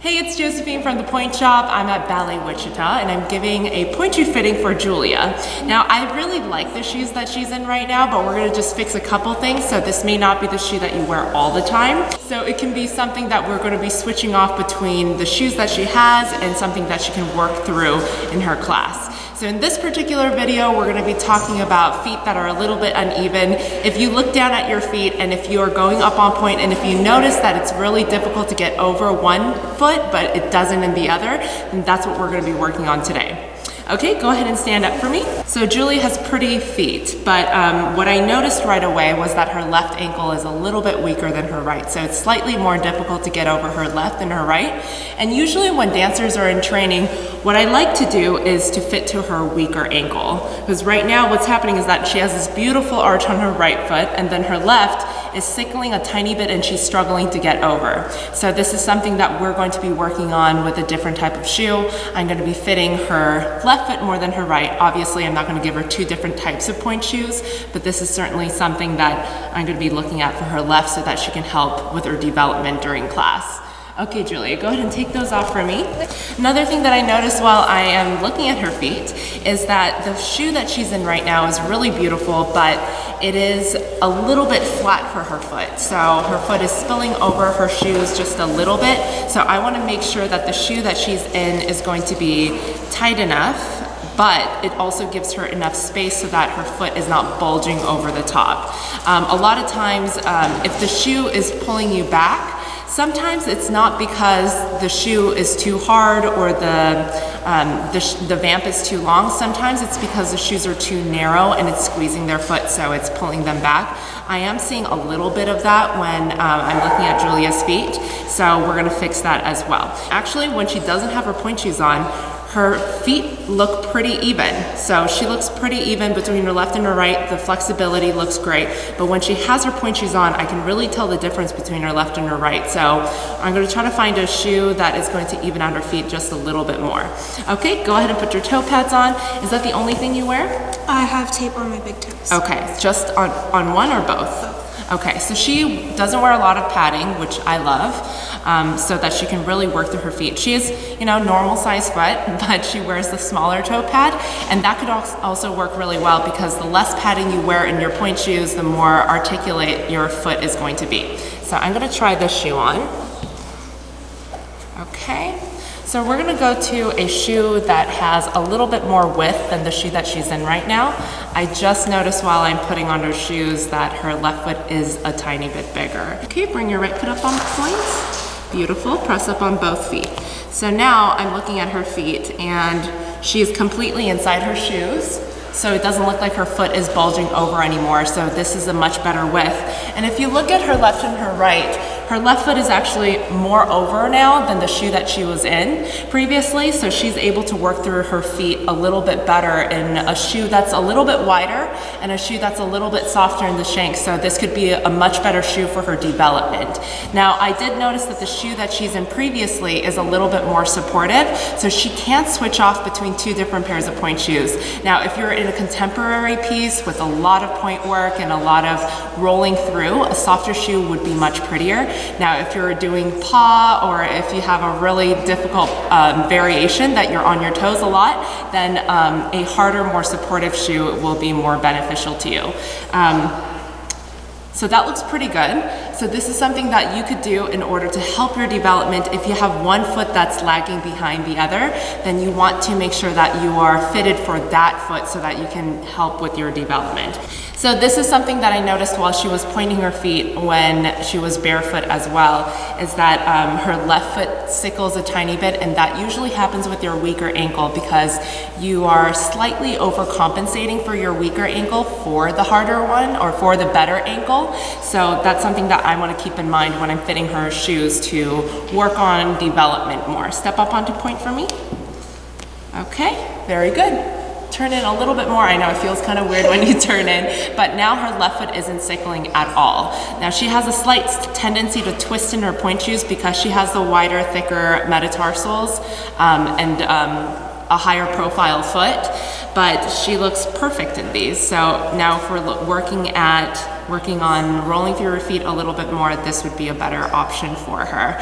Hey, it's Josephine from the Pointe shop. I'm at Ballet Wichita and I'm giving a pointe shoe fitting for Julia. Now, I really like the shoes that she's in right now, but we're gonna just fix a couple things. So this may not be the shoe that you wear all the time. So it can be something that we're gonna be switching off between the shoes that she has and something that she can work through in her class. So in this particular video, we're gonna be talking about feet that are a little bit uneven. If you look down at your feet and if you are going up on pointe and if you notice that it's really difficult to get over one foot, but it doesn't in the other, then that's what we're gonna be working on today. Okay, go ahead and stand up for me. So Julie has pretty feet, but what I noticed right away was that her left ankle is a little bit weaker than her right. So it's slightly more difficult to get over her left than her right. And usually when dancers are in training, what I like to do is to fit to her weaker ankle. Because right now what's happening is that she has this beautiful arch on her right foot and then her left is sickling a tiny bit and she's struggling to get over. So this is something that we're going to be working on with a different type of shoe. I'm going to be fitting her left foot more than her right. Obviously, I'm not going to give her two different types of pointe shoes, but this is certainly something that I'm going to be looking at for her left so that she can help with her development during class. Okay, Julia, go ahead and take those off for me. Another thing that I noticed while I am looking at her feet is that the shoe that she's in right now is really beautiful, but it is a little bit flat for her foot. So her foot is spilling over her shoes just a little bit. So I want to make sure that the shoe that she's in is going to be tight enough, but it also gives her enough space so that her foot is not bulging over the top. A lot of times, if the shoe is pulling you back, sometimes it's not because the shoe is too hard or the vamp is too long. Sometimes it's because the shoes are too narrow and it's squeezing their foot, so it's pulling them back. I am seeing a little bit of that when I'm looking at Julia's feet, so we're gonna fix that as well. Actually, when she doesn't have her pointe shoes on, her feet look pretty even. So she looks pretty even between her left and her right. The flexibility looks great. But when she has her pointe shoes on, I can really tell the difference between her left and her right. So I'm gonna try to find a shoe that is going to even out her feet just a little bit more. Okay, go ahead and put your toe pads on. Is that the only thing you wear? I have tape on my big toes. Okay, just on one or both? Okay, so she doesn't wear a lot of padding, which I love, so that she can really work through her feet. She is, normal size foot, but she wears the smaller toe pad, and that could also work really well because the less padding you wear in your pointe shoes, the more articulate your foot is going to be. So I'm gonna try this shoe on. Okay. So we're gonna go to a shoe that has a little bit more width than the shoe that she's in right now. I just noticed while I'm putting on her shoes that her left foot is a tiny bit bigger. Okay, bring your right foot up on the points. Beautiful, press up on both feet. So now I'm looking at her feet and she is completely inside her shoes. So it doesn't look like her foot is bulging over anymore. So this is a much better width. And if you look at her left and her right, her left foot is actually more over now than the shoe that she was in previously. So she's able to work through her feet a little bit better in a shoe that's a little bit wider and a shoe that's a little bit softer in the shank. So this could be a much better shoe for her development. Now, I did notice that the shoe that she's in previously is a little bit more supportive. So she can't switch off between two different pairs of pointe shoes. Now, if you're in a contemporary piece with a lot of pointe work and a lot of rolling through, a softer shoe would be much prettier. Now, if you're doing paw or if you have a really difficult variation that you're on your toes a lot, then a harder, more supportive shoe will be more beneficial to you. So that looks pretty good. So this is something that you could do in order to help your development. If you have one foot that's lagging behind the other, then you want to make sure that you are fitted for that foot so that you can help with your development. So this is something that I noticed while she was pointing her feet when she was barefoot as well, is that her left foot sickles a tiny bit, and that usually happens with your weaker ankle because you are slightly overcompensating for your weaker ankle for the harder one or for the better ankle. So that's something that I want to keep in mind when I'm fitting her shoes to work on development more. Step up onto pointe for me. Okay, very good. Turn in a little bit more. I know it feels kind of weird when you turn in, but now her left foot isn't sickling at all. Now she has a slight tendency to twist in her pointe shoes because she has the wider, thicker metatarsals and a higher profile foot, but she looks perfect in these. So now if we're working on rolling through her feet a little bit more, this would be a better option for her.